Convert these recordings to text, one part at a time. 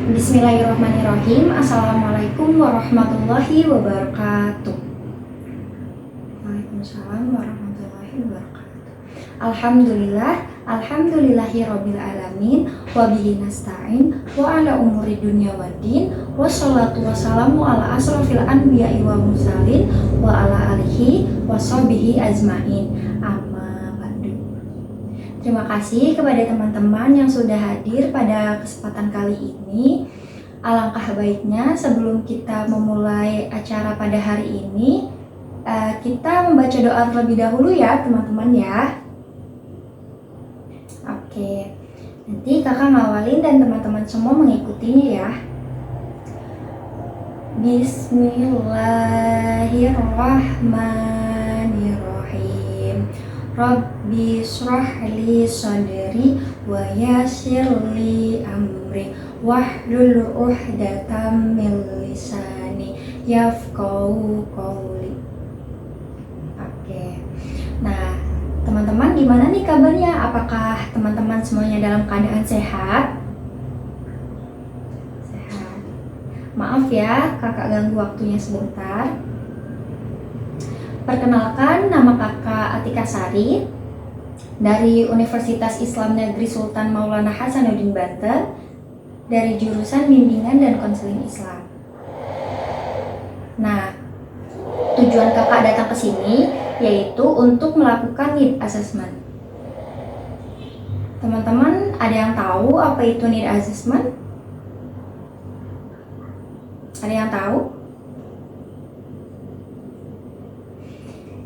Bismillahirrahmanirrahim. Assalamualaikum warahmatullahi wabarakatuh. Waalaikumsalam warahmatullahi wabarakatuh. Alhamdulillahirabbil alamin wa bihi nasta'in wa ala umuri dunya waddin wassalatu wassalamu ala asrofil anbiya'i wal mursalin wa ala alihi washabihi ajmain. Amma ba'du. Terima kasih kepada teman-teman yang sudah hadir pada kesempatan kali ini. Alangkah baiknya sebelum kita memulai acara pada hari ini, kita membaca doa terlebih dahulu ya teman-teman ya. Oke, nanti kakak ngawalin dan teman-teman semua mengikutinya ya. Bismillahirrahmanirrahim. Rabbi shrah li sadri wa yassir li amri wahlul 'uqdatam min lisani yafqahu qawli. Oke. Nah, teman-teman gimana nih kabarnya? Apakah teman-teman semuanya dalam keadaan sehat? Sehat. Maaf ya, kakak ganggu waktunya sebentar. Perkenalkan, nama kakak Atika Sari dari Universitas Islam Negeri Sultan Maulana Hasanuddin Banten dari jurusan Bimbingan dan Konseling Islam. Nah, tujuan kakak datang ke sini yaitu untuk melakukan need assessment. Teman-teman, ada yang tahu apa itu need assessment? Ada yang tahu?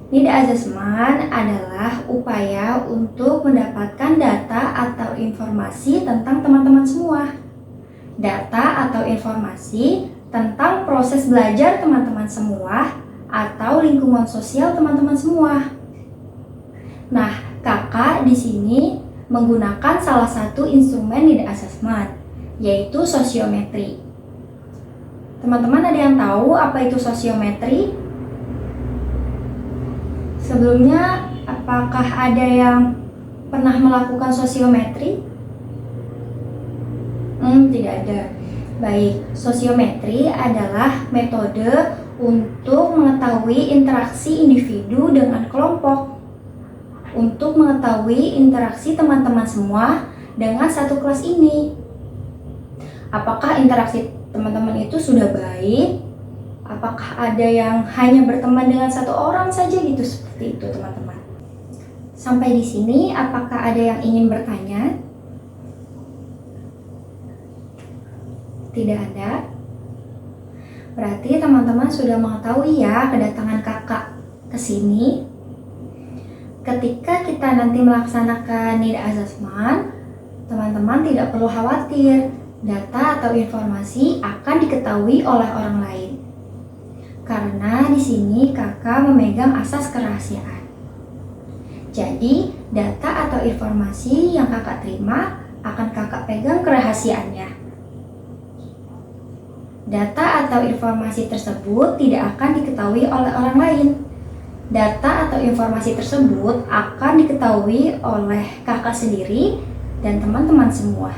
Need assessment adalah upaya untuk mendapatkan data atau informasi tentang teman-teman semua. Data atau informasi tentang proses belajar teman-teman semua atau lingkungan sosial teman-teman semua. Nah, kakak di sini menggunakan salah satu instrumen need assessment, yaitu sosiometri. Teman-teman ada yang tahu apa itu sosiometri? Sebelumnya, apakah ada yang pernah melakukan sosiometri? Tidak ada. Baik, sosiometri adalah metode untuk mengetahui interaksi individu dengan kelompok, untuk mengetahui interaksi teman-teman semua dengan satu kelas ini. Apakah interaksi teman-teman itu sudah baik? Apakah ada yang hanya berteman dengan satu orang saja gitu, seperti itu teman-teman. Sampai di sini, apakah ada yang ingin bertanya? Tidak ada. Berarti teman-teman sudah mengetahui ya kedatangan kakak ke sini. Ketika kita nanti melaksanakan need assessment, teman-teman tidak perlu khawatir, data atau informasi akan diketahui oleh orang lain. Karena di sini kakak memegang asas kerahasiaan. Jadi, data atau informasi yang kakak terima akan kakak pegang kerahasiaannya. Data atau informasi tersebut tidak akan diketahui oleh orang lain. Data atau informasi tersebut akan diketahui oleh kakak sendiri dan teman-teman semua.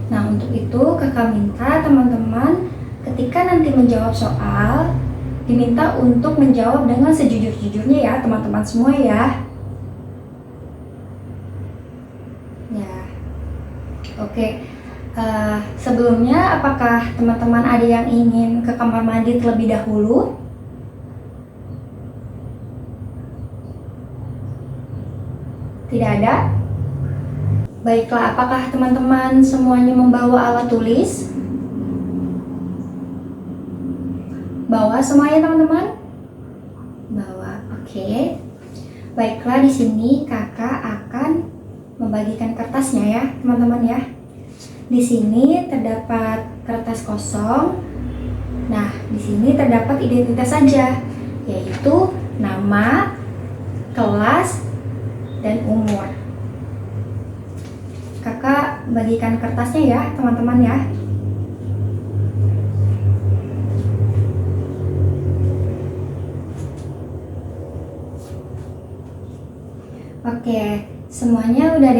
Nah, untuk itu kakak minta teman-teman ketika nanti menjawab soal, diminta untuk menjawab dengan sejujur-jujurnya ya teman-teman semua ya. Ya, oke. Sebelumnya, apakah teman-teman ada yang ingin ke kamar mandi terlebih dahulu? Tidak ada? Baiklah, apakah teman-teman semuanya membawa alat tulis? Bawa semuanya teman-teman? Bawa, oke. Baiklah, di sini kakak akan membagikan kertasnya ya teman-teman ya. Di sini terdapat kertas kosong. Nah, di sini terdapat identitas saja, yaitu nama, kelas, dan umur. Kakak bagikan kertasnya ya, teman-teman ya. Oke, semuanya udah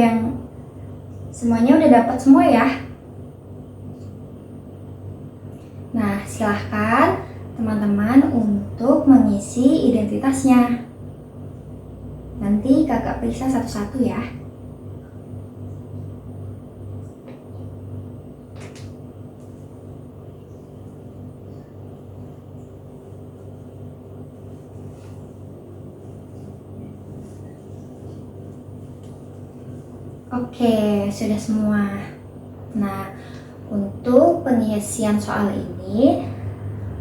dapat semua ya? silahkan teman-teman untuk mengisi identitasnya. Nanti kakak periksa satu-satu ya. Oke, sudah semua. Nah, untuk pengisian soal ini,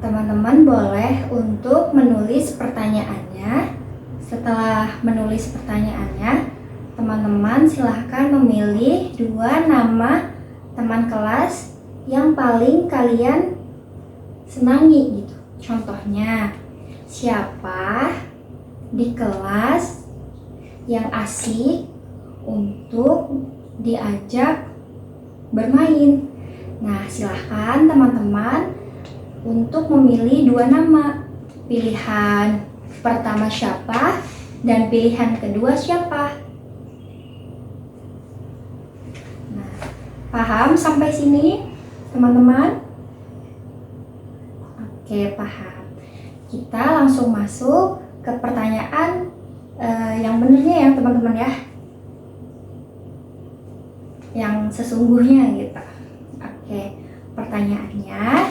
teman-teman boleh untuk menulis pertanyaannya. Setelah menulis pertanyaannya, teman-teman silahkan memilih 2 nama teman kelas yang paling kalian senangi gitu. Contohnya, siapa di kelas yang asik untuk diajak bermain. Nah, silahkan teman-teman untuk memilih 2 nama. Pilihan pertama siapa dan pilihan kedua siapa. Nah, paham sampai sini teman-teman? Oke, paham. Kita langsung masuk ke pertanyaan yang benernya ya teman-teman ya, yang sesungguhnya gitu. Oke, pertanyaannya,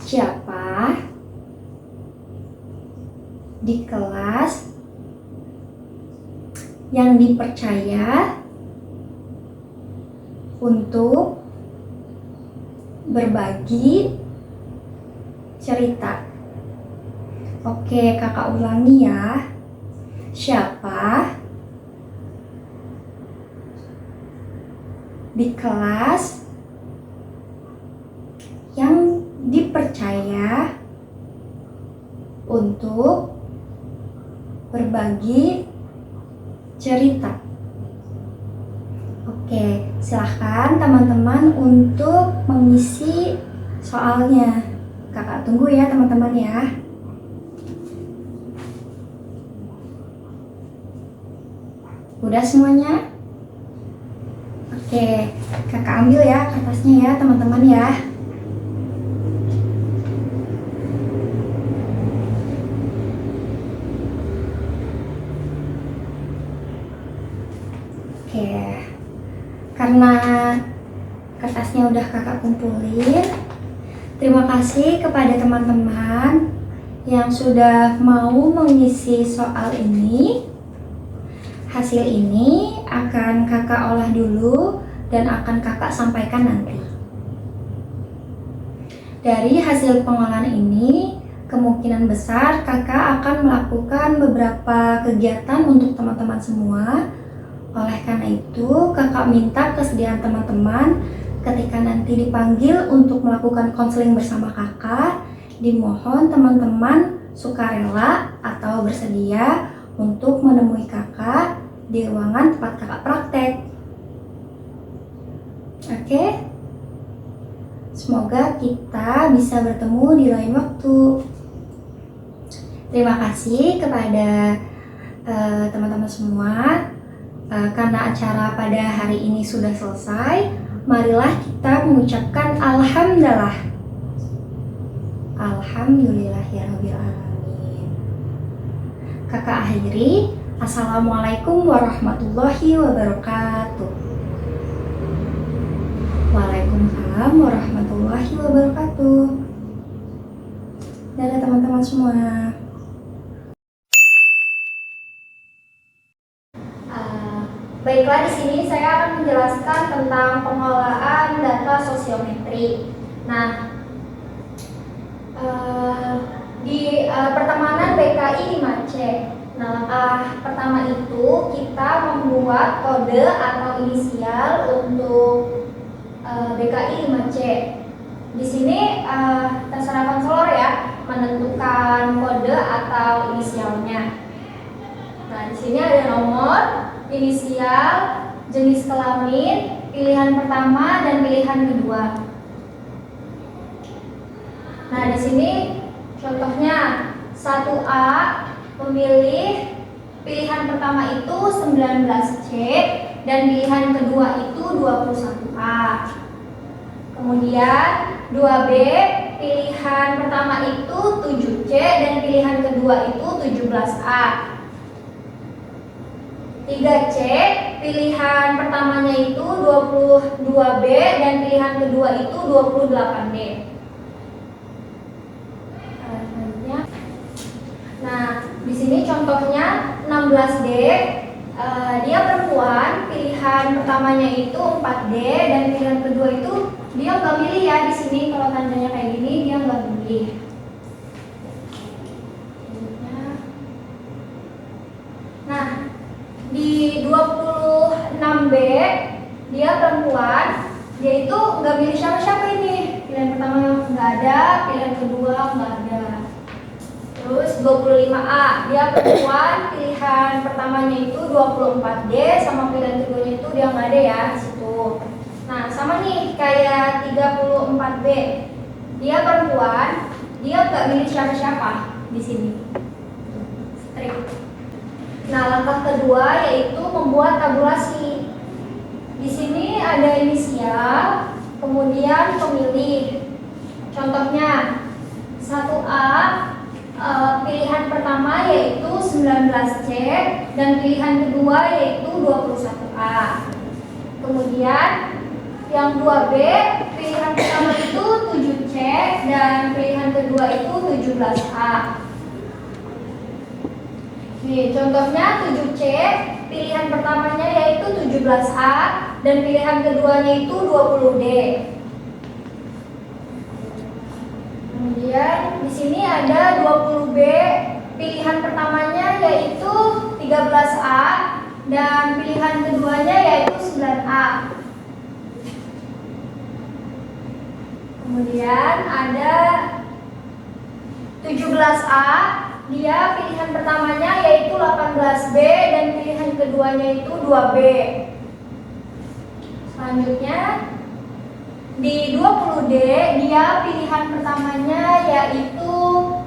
siapa di kelas yang dipercaya untuk berbagi cerita? Oke, kakak ulangi ya. Siapa di kelas yang dipercaya untuk berbagi cerita? Oke, silahkan teman-teman untuk mengisi soalnya. Kakak tunggu ya teman-teman ya. Udah semuanya? Oke, kakak ambil ya kertasnya ya teman-teman ya. Oke, karena kertasnya udah kakak kumpulin, terima kasih kepada teman-teman yang sudah mau mengisi soal ini. Hasil ini akan kakak olah dulu dan akan kakak sampaikan nanti. Dari hasil pengolahan ini, kemungkinan besar kakak akan melakukan beberapa kegiatan untuk teman-teman semua. Oleh karena itu, kakak minta kesediaan teman-teman ketika nanti dipanggil untuk melakukan konseling bersama kakak, dimohon teman-teman sukarela atau bersedia untuk menemui kakak di ruangan tempat kakak praktek. Oke? Semoga kita bisa bertemu di lain waktu. Terima kasih kepada teman-teman semua. Karena acara pada hari ini sudah selesai, marilah kita mengucapkan alhamdulillah. Alhamdulillahirrabbilalamin. Kakak akhiri, assalamualaikum warahmatullahi wabarakatuh. Waalaikumsalam warahmatullahi wabarakatuh. Dadah teman-teman semua. Baiklah, di sini saya akan menjelaskan tentang pengolahan data sosiometri. Nah, di pertemanan BKI 5C. Nah, langkah pertama itu kita membuat kode atau inisial untuk BKI 5C. Di sini terserah konselor ya menentukan kode atau inisialnya. Nah, di sini ada nomor, inisial, jenis kelamin, pilihan pertama dan pilihan kedua. Nah, di sini contohnya 1A memilih pilihan pertama itu 19C dan pilihan kedua itu 21A. Kemudian 2B pilihan pertama itu 7C dan pilihan kedua itu 17A. 3C pilihan pertamanya itu 22B dan pilihan kedua itu 28D. Nah, di sini contohnya 16D, dia perempuan, pilihan pertamanya itu 4D dan pilihan kedua itu dia nggak milih ya di sini. Kalau tandanya kayak gini dia nggak milih. Nah, di 26B dia perempuan, dia itu nggak milih siapa-siapa ini. Pilihan pertama nggak ada, pilihan kedua nggak ada. Terus 25A, dia perempuan, pilihan pertamanya itu 24D, sama pilihan keduanya itu dia nggak ada ya di situ. Nah, sama nih kayak 34B, dia perempuan, dia nggak milih siapa-siapa di sini. Strict. Nah, langkah kedua yaitu membuat tabulasi. Di sini ada inisial, kemudian pemilih. Contohnya 1A. Pilihan pertama yaitu 19C dan pilihan kedua yaitu 21A. Kemudian yang 2B, pilihan pertama itu 7C dan pilihan kedua itu 17A. Nih, contohnya 7C, pilihan pertamanya yaitu 17A dan pilihan keduanya itu 20D. Kemudian di sini ada 20B, pilihan pertamanya yaitu 13A dan pilihan keduanya yaitu 9A. Kemudian ada 17A, dia pilihan pertamanya yaitu 18B dan pilihan keduanya itu 2B. Selanjutnya di 20D, dia pilihan pertamanya yaitu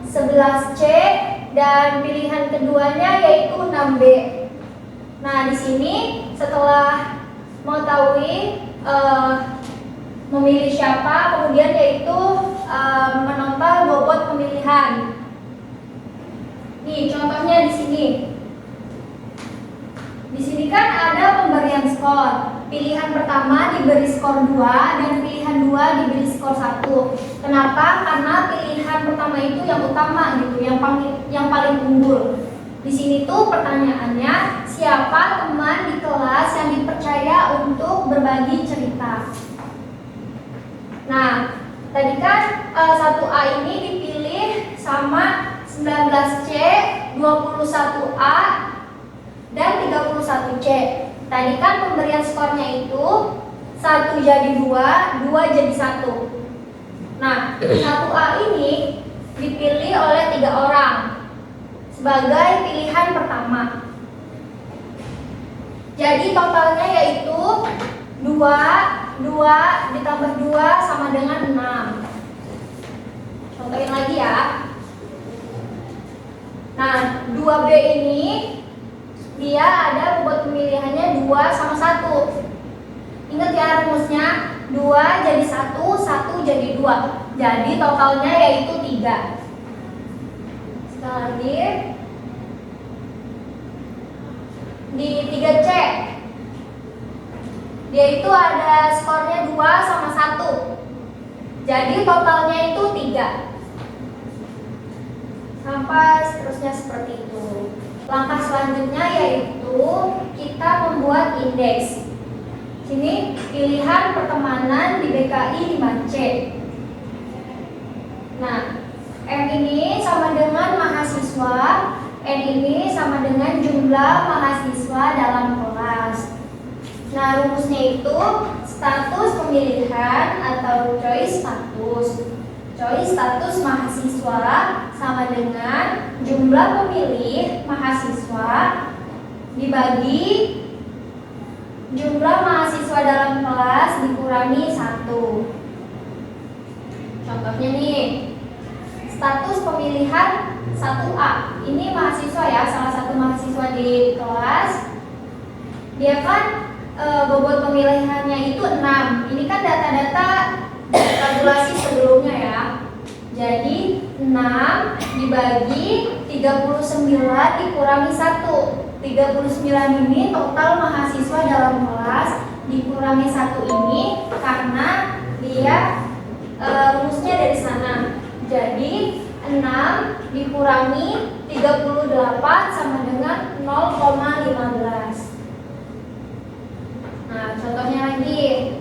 11C dan pilihan keduanya yaitu 6B. Nah, di sini setelah mengetahui memilih siapa, kemudian yaitu menempel bobot pemilihan. Nih, contohnya di sini. Di sini kan ada pemberian skor. Pilihan pertama diberi skor 2 dan pilihan 2 diberi skor 1. Kenapa? Karena pilihan pertama itu yang utama gitu, yang paling unggul. Di sini tuh pertanyaannya, siapa teman di kelas yang dipercaya untuk berbagi cerita? Nah, tadi kan 1A ini dipilih sama 19C, 21A dan 31C. Tadi kan pemberian skornya itu 1 jadi 2, 2 jadi 1. Nah, 1A ini dipilih oleh 3 orang sebagai pilihan pertama. Jadi totalnya yaitu 2 ditambah 2 sama dengan 6. Contohin lagi ya. Nah, 2B ini dia ada bobot pemilihannya 2 sama 1. Ingat ya rumusnya, 2 jadi 1, 1 jadi 2. Jadi totalnya yaitu 3. Sekali lagi. Di 3C, dia itu ada skornya 2 sama 1. Jadi totalnya itu 3. Sampai seterusnya seperti itu. Langkah selanjutnya yaitu kita membuat indeks. Sini pilihan pertemanan di BKI 5C. Nah, M ini sama dengan mahasiswa, N ini sama dengan jumlah mahasiswa dalam kelas. Nah, rumusnya itu status pemilihan atau choice status. Choice status mahasiswa sama dengan jumlah pemilih mahasiswa dibagi jumlah mahasiswa dalam kelas dikurangi 1. Contohnya nih, status pemilihan 1A. Ini mahasiswa ya, salah satu mahasiswa di kelas. Dia kan bobot pemilihannya itu 6. Ini kan data-data tabulasi sebelumnya ya. Jadi 6 dibagi 39 dikurangi 1. 39 ini total mahasiswa dalam kelas, dikurangi 1 ini karena dia rumusnya dari sana. Jadi 6 dikurangi 38 sama dengan 0,15. Nah, contohnya lagi.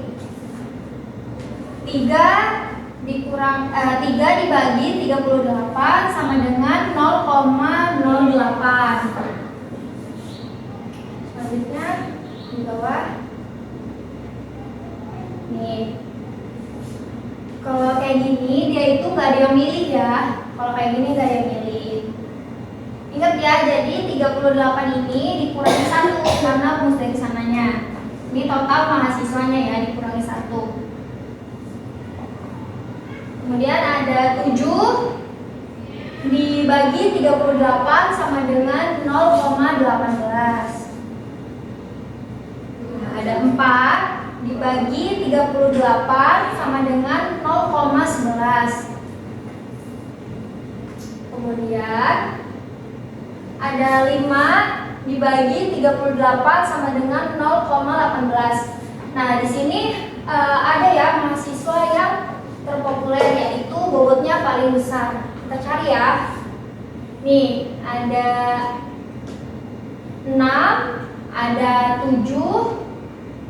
3 dibagi 38 sama dengan 0,08. Selanjutnya di bawah. Nih. Kalau kayak gini dia itu nggak ada yang milih ya. Kalau kayak gini nggak ada yang milih. Ingat ya, jadi 38 ini dikurangi 1 karena rumus dari sananya. Ini total mahasiswanya ya, dikurangi 1. Kemudian ada 7 dibagi 38 sama dengan 0,18. Nah, ada 4 dibagi 38 sama dengan 0,11. Kemudian ada 5 dibagi 38 sama dengan 0,18. Nah, di sini ada ya mahasiswa yang terpopuler, yaitu bobotnya paling besar. Kita cari ya. Nih, ada 6, ada 7.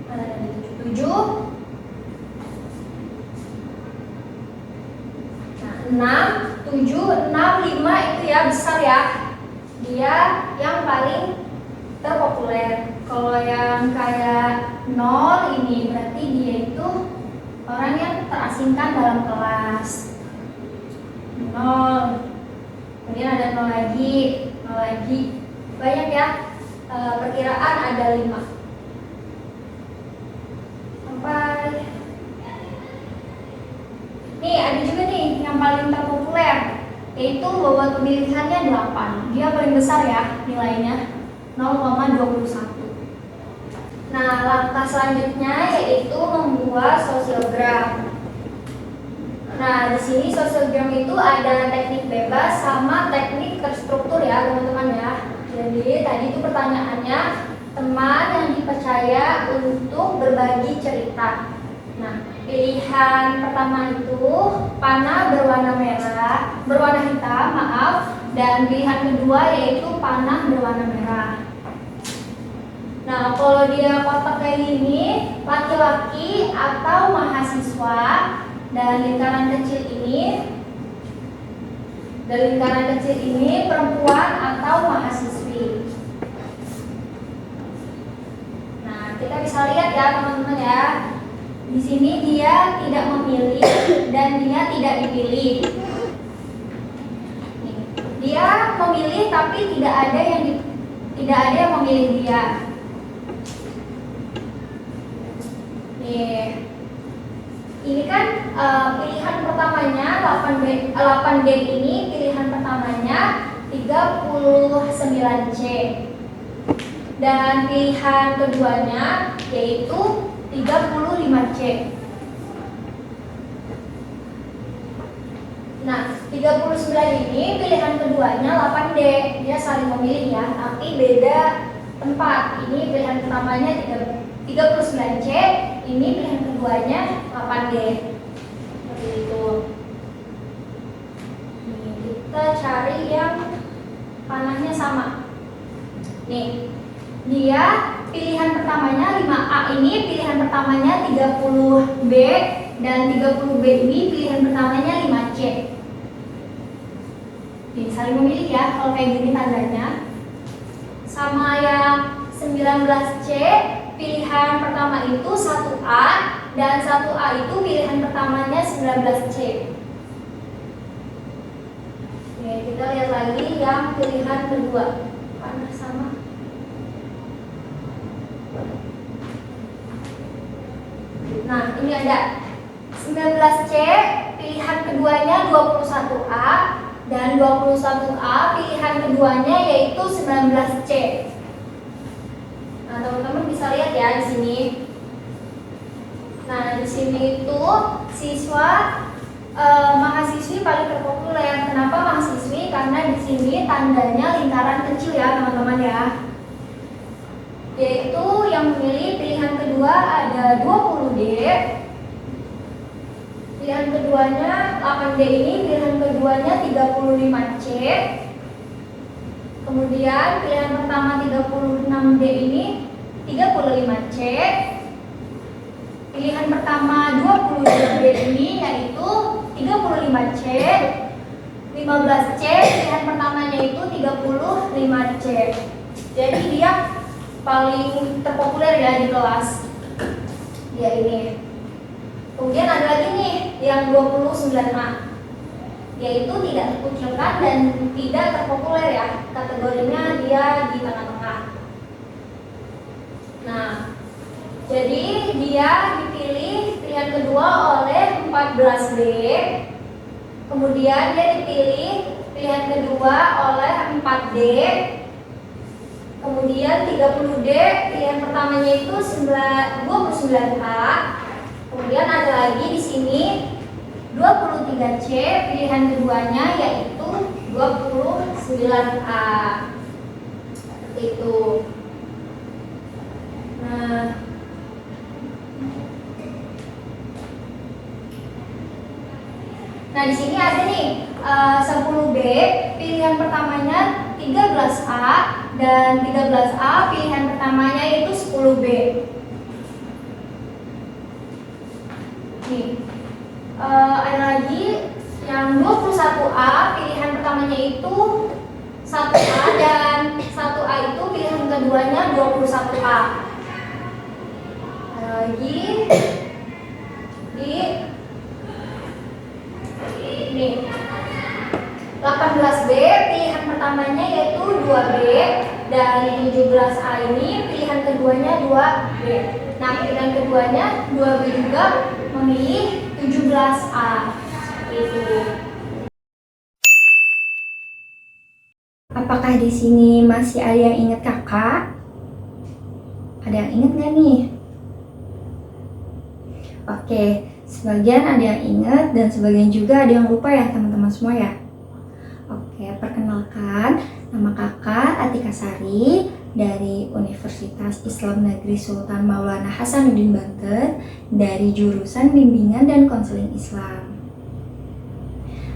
Mana tadi 7? Nah, 6, 7, 6, 5 itu ya besar ya. Dia yang paling terpopuler. Kalau yang kayak 0 ini berarti dia itu orang yang terasingkan dalam kelas. 0. Kemudian ada 0 lagi, 0 lagi. Banyak ya. Perkiraan ada 5. Sampai. Nih, ada juga nih yang paling terpopuler, yaitu bobot pemilihannya 8. Dia paling besar ya nilainya, 0,21. Nah, langkah selanjutnya yaitu membuat sosiogram. Nah, di sini sosiogram itu ada teknik bebas sama teknik terstruktur ya, teman-teman ya. Jadi, tadi itu pertanyaannya teman yang dipercaya untuk berbagi cerita. Nah, pilihan pertama itu panah berwarna hitam, dan pilihan kedua yaitu panah berwarna merah. Nah, kalau dia kotak kayak gini, laki-laki atau mahasiswa, dan lingkaran kecil ini perempuan atau mahasiswi. Nah, kita bisa lihat ya teman-teman ya. Di sini dia tidak memilih dan dia tidak dipilih. Dia memilih tapi tidak ada yang memilih dia. Ini kan pilihan pertamanya 8D ini pilihan pertamanya 39C. Dan pilihan keduanya yaitu 35C. Nah, 39 ini pilihan keduanya 8D. Dia saling memilih ya, tapi beda tempat. Ini pilihan pertamanya 39C, ini pilihan keduanya 8D. Seperti itu. Nih, kita cari yang panahnya sama. Nih, dia pilihan pertamanya 5A ini pilihan pertamanya 30B, dan 30B ini pilihan pertamanya 5C. Nih, saling memilih ya kalau kayak gini tandanya. Sama yang 19C, pilihan pertama itu 1A, dan 1A itu pilihan pertamanya 19C. Oke, kita lihat lagi yang pilihan kedua. Panah sama. Nah, ini ada 19C, pilihan keduanya 21A, dan 21A pilihan keduanya yaitu 19C. Nah, teman-teman bisa lihat ya di sini. Nah, di sini itu siswa Mahasiswi paling terpopuler. Kenapa mahasiswi? Karena di sini tandanya lingkaran kecil ya teman-teman ya. Yaitu yang memilih pilihan kedua ada 20D. Pilihan keduanya 8D ini, pilihan keduanya 35C. Kemudian pilihan pertama 36D ini 35C. Pilihan pertama 20D ini yaitu 35C. 15C pilihan pertamanya itu 35C. Jadi dia paling terpopuler ya di kelas. Dia ini. Kemudian ada lagi nih yang 29A. Yaitu tidak terkucilkan dan tidak terpopuler ya. Kategorinya dia di tengah-tengah. Nah, jadi dia dipilih pilihan kedua oleh 14B. Kemudian dia dipilih pilihan kedua oleh 4D. Kemudian 30D pilihan pertamanya itu 29A. Kemudian ada lagi di sini 23C pilihan keduanya yaitu 29A. Seperti itu. Nah, di sini ada nih 10B pilihan pertamanya 13A dan 13A pilihan pertamanya itu 10B. Nih, ada lagi yang 21A pilihan pertamanya itu 1A dan 1A itu pilihan keduanya 21A. Ada lagi di ini 18B pilihan pertamanya yaitu 2B dan 17A ini pilihan keduanya 2B. Nah, pilihan keduanya 2B juga memilih 17A. Itu. Apakah di sini masih ada yang ingat kakak? Ada yang ingat nggak nih? Oke, sebagian ada yang ingat dan sebagian juga ada yang lupa ya teman-teman semua ya. Oke, perkenalkan, nama kakak Atika Sari dari Universitas Islam Negeri Sultan Maulana Hasanuddin Banten dari jurusan Bimbingan dan Konseling Islam.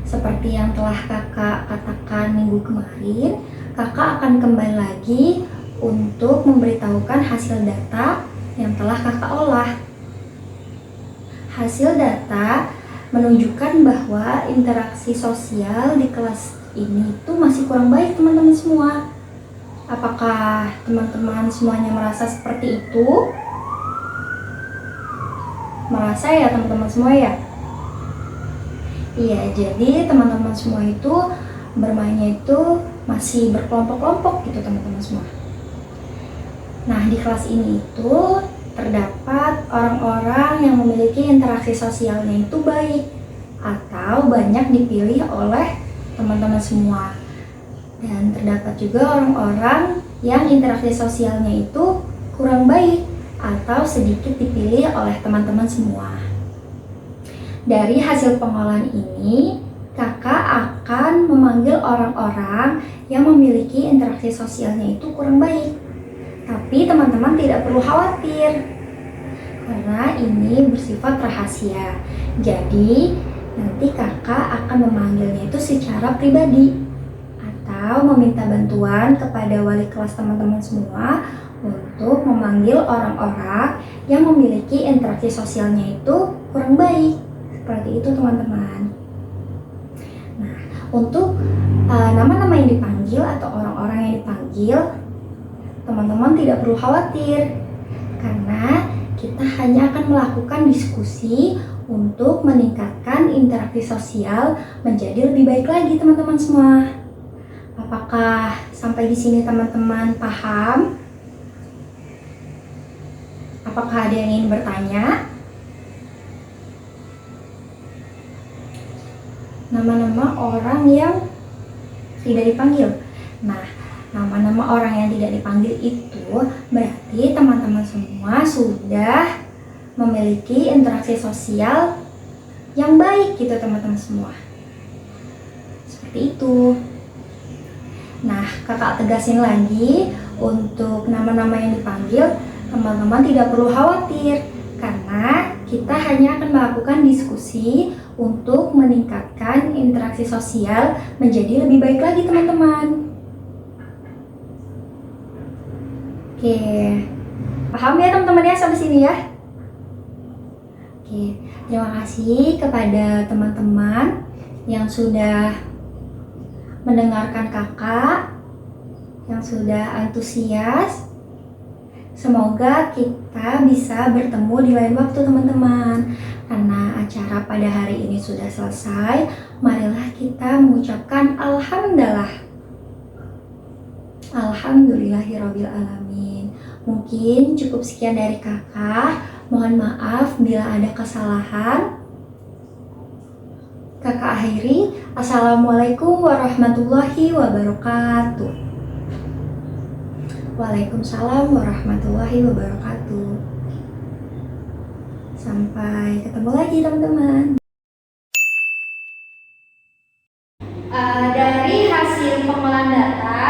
Seperti yang telah kakak katakan minggu kemarin, kakak akan kembali lagi untuk memberitahukan hasil data yang telah kakak olah. Hasil data menunjukkan bahwa interaksi sosial di kelas ini tuh masih kurang baik teman-teman semua. Apakah teman-teman semuanya merasa seperti itu? Merasa ya teman-teman semua ya? Iya, jadi teman-teman semua itu bermainnya itu masih berkelompok-kelompok gitu teman-teman semua. Nah, di kelas ini itu terdapat orang-orang yang memiliki interaksi sosialnya itu baik atau banyak dipilih oleh teman-teman semua. Dan terdapat juga orang-orang yang interaksi sosialnya itu kurang baik atau sedikit dipilih oleh teman-teman semua. Dari hasil pengolahan ini, kakak akan memanggil orang-orang yang memiliki interaksi sosialnya itu kurang baik. Tapi teman-teman tidak perlu khawatir, karena ini bersifat rahasia. Jadi, nanti kakak akan memanggilnya itu secara pribadi atau meminta bantuan kepada wali kelas teman-teman semua untuk memanggil orang-orang yang memiliki interaksi sosialnya itu kurang baik. Seperti itu teman-teman. Nah, untuk nama-nama yang dipanggil atau orang-orang yang dipanggil, teman-teman tidak perlu khawatir, karena kita hanya akan melakukan diskusi untuk meningkatkan interaksi sosial menjadi lebih baik lagi teman-teman semua. Apakah sampai di sini teman-teman paham? Apakah ada yang ingin bertanya? Nama-nama orang yang tidak dipanggil. Nah, nama-nama orang yang tidak dipanggil itu berarti teman-teman semua sudah memiliki interaksi sosial yang baik gitu teman-teman semua. Seperti itu. Nah, kakak tegasin lagi, untuk nama-nama yang dipanggil, teman-teman tidak perlu khawatir, karena kita hanya akan melakukan diskusi untuk meningkatkan interaksi sosial menjadi lebih baik lagi teman-teman. Oke, paham ya teman-teman ya sampai sini ya? Oke, terima kasih kepada teman-teman yang sudah mendengarkan kakak, yang sudah antusias. Semoga kita bisa bertemu di lain waktu teman-teman. Karena acara pada hari ini sudah selesai, marilah kita mengucapkan alhamdulillah. Alhamdulillahirabbil alamin. Mungkin cukup sekian dari kakak. Mohon maaf bila ada kesalahan. Kakak akhiri, assalamualaikum warahmatullahi wabarakatuh. Waalaikumsalam warahmatullahi wabarakatuh. Sampai ketemu lagi teman-teman. Dari hasil pengolahan data,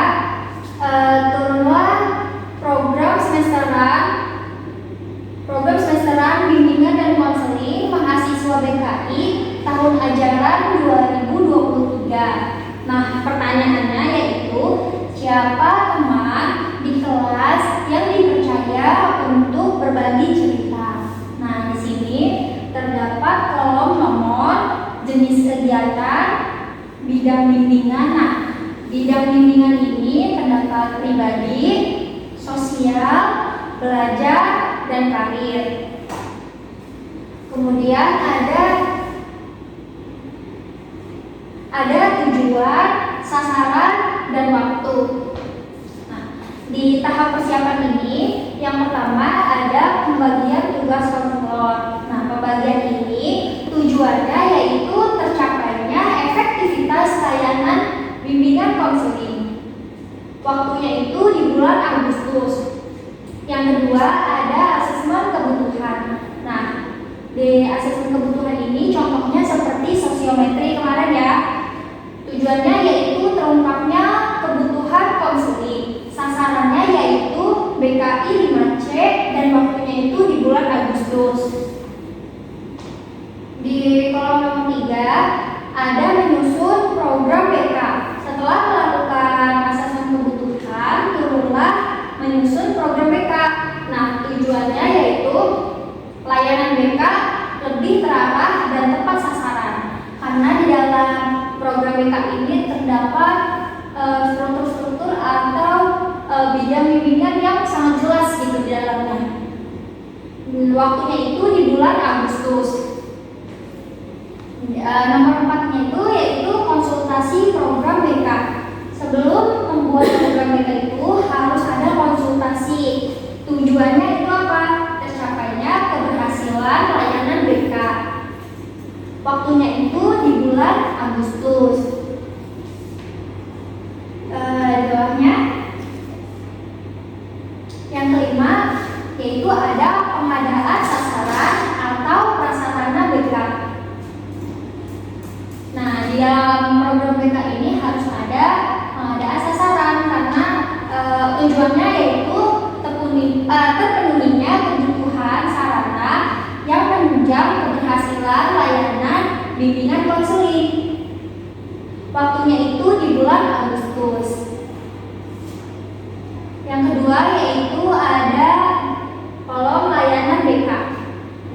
turunlah program semesteran bimbingan dan konseling mahasiswa BKI tahun ajaran 2023. Nah, pertanyaannya yaitu, siapa teman di kelas yang dipercaya untuk berbagi cerita? Nah, di sini terdapat kolom nomor, jenis kegiatan, bidang bimbingan. Nah, bidang bimbingan ini terdapat pribadi, sosial, belajar, dan karir. Kemudian ada tujuan, sasaran, dan waktu. Nah, di tahap persiapan ini, yang pertama ada pembagian tugas konselor. Nah, pembagian ini tujuannya yaitu tercapainya efektivitas layanan bimbingan konseling. Waktunya itu di bulan Agustus. Yang kedua ada asesmen kebutuhan. Nah, di asesmen kebutuhan ini contohnya seperti sosiometri kemarin ya. Tujuannya yaitu terungkapnya kebutuhan konseling. Sasarannya yaitu BKI 5C dan waktunya itu di bulan Agustus. Di kolom nomor 3 ada menyusun program BK. Setelah melakukan asesmen kebutuhan, turunlah menyusun program BK. Nah, tujuannya yaitu layanan BK lebih terarah dan tepat sasaran. Karena di dalam program BK ini terdapat struktur-struktur atau bidang bimbingan yang sangat jelas gitu di dalamnya. Waktunya itu di bulan Agustus. Nomor 4-nya itu yaitu konsultasi program BK. Sebelum membuat program BK itu harus ada konsultasi. Tujuannya itu apa? Tercapainya keberhasilan layanan BK. Waktunya itu di bulan Agustus. Di bawahnya, yang kelima yaitu ada pengadaan sasaran atau prasarana BK. Nah, di dalam program BK ini harus ada pengadaan sasaran karena tujuannya yaitu terpenuhinya kebutuhan sarana yang menunjang keberhasilan layanan bimbingan konseling. Waktunya itu di bulan Agustus. Yang kedua yaitu ada kolom layanan BK.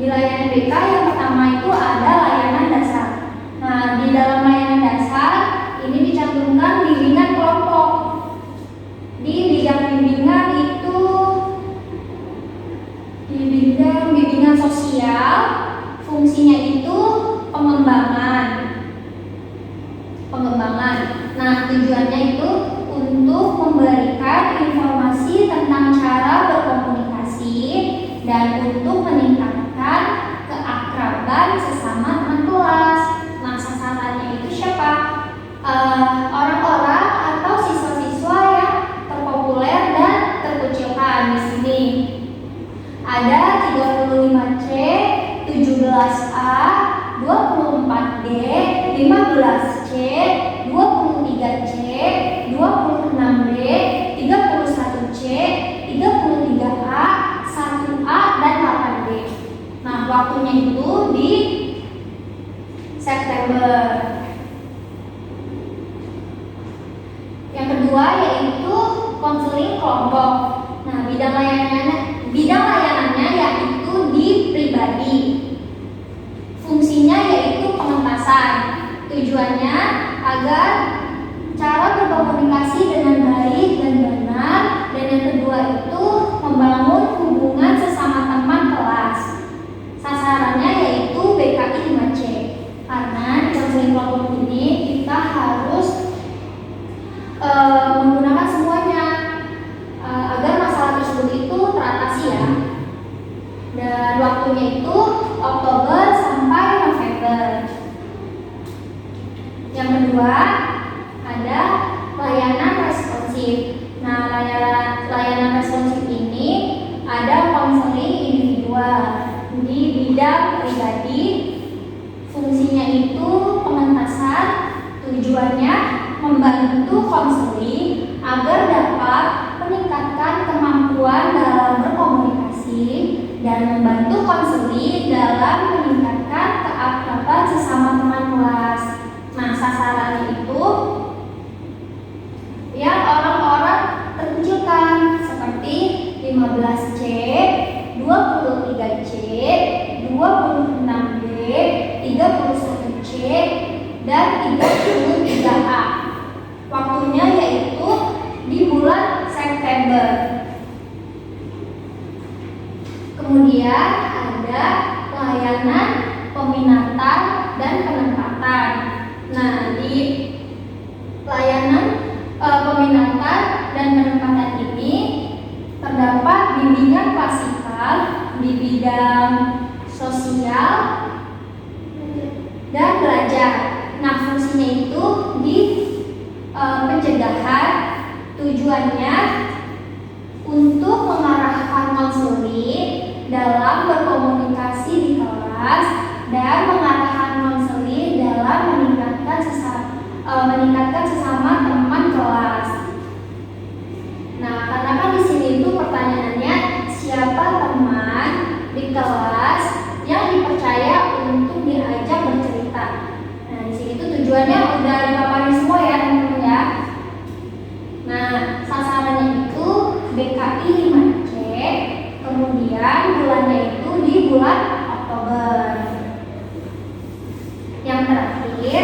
Di layanan BK yang pertama itu ada layanan dasar. Nah, di dalam layanan dasar ini dicantumkan bimbingan kelompok. Di bidang bimbingan itu di bidang bimbingan sosial, fungsinya itu pengembangan. Nah, tujuannya itu untuk memberikan informasi tentang cara berkomunikasi dan untuk meningkatkan keakraban sesama teman kelas. Nah, sasarannya itu siapa? Orang-orang atau siswa-siswa yang terpopuler dan terkucilkan. Di sini ada 35C, 17A, 24 D, 15C, 23C, 26D, 31C, 33A, 1A, dan 8D. Nah, waktunya itu di September. Yang kedua yaitu konseling kelompok. Nah, bidang layanannya yaitu di pribadi. Fungsinya yaitu pengentasan. Tujuannya agar cara berkomunikasi dengan baik dan benar. Dan yang kedua itu membangun hubungan sesama teman kelas. Sasarannya yaitu BKI 5C. Karena di konseling kelompok ini kita harus menggunakan semuanya agar masalah tersebut itu teratasi ya. Dan waktunya itu Oktober sampai November. Yang kedua ada layanan responsif. Nah, layanan responsif ini ada konseling individual di bidang pribadi. Fungsinya itu pengentasan. Tujuannya membantu konseling agar dapat meningkatkan kemampuan dalam berkomunikasi dan membantu konseling dalam meningkatkan keakraban sesama teman kelas. Nah, sasarannya itu yang orang-orang terkecilkan seperti 15C, 23C, 26D, 31C, dan 33A. Waktunya yaitu di bulan September. Kemudian ada layanan peminatan dan penempatan. Nah, di layanan peminatan dan penempatan ini terdapat bimbingan klasikal di bidang sosial dan belajar. Nah, fungsinya itu di pencegahan. Tujuannya untuk mengarahkan konseling dalam berkomunikasi di kelas dan mengarahkan konseling dalam meningkatkan sesama teman kelas. Nah, karena kan di sini itu pertanyaannya siapa teman di kelas yang dipercaya untuk diajak bercerita. Nah, di sini tuh tujuannya udah dipaparin semua ya teman-teman ya. Nah, sasarannya itu BKI 5C. Kemudian bulannya itu di bulan Oktober. Yang terakhir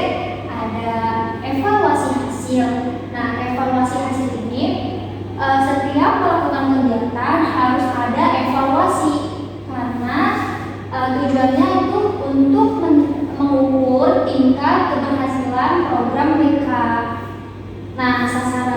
ada evaluasi hasil. Nah, evaluasi hasil ini setiap melakukan kegiatan harus ada evaluasi karena tujuannya itu untuk mengukur tingkat keberhasilan program BK. Nah, sasaran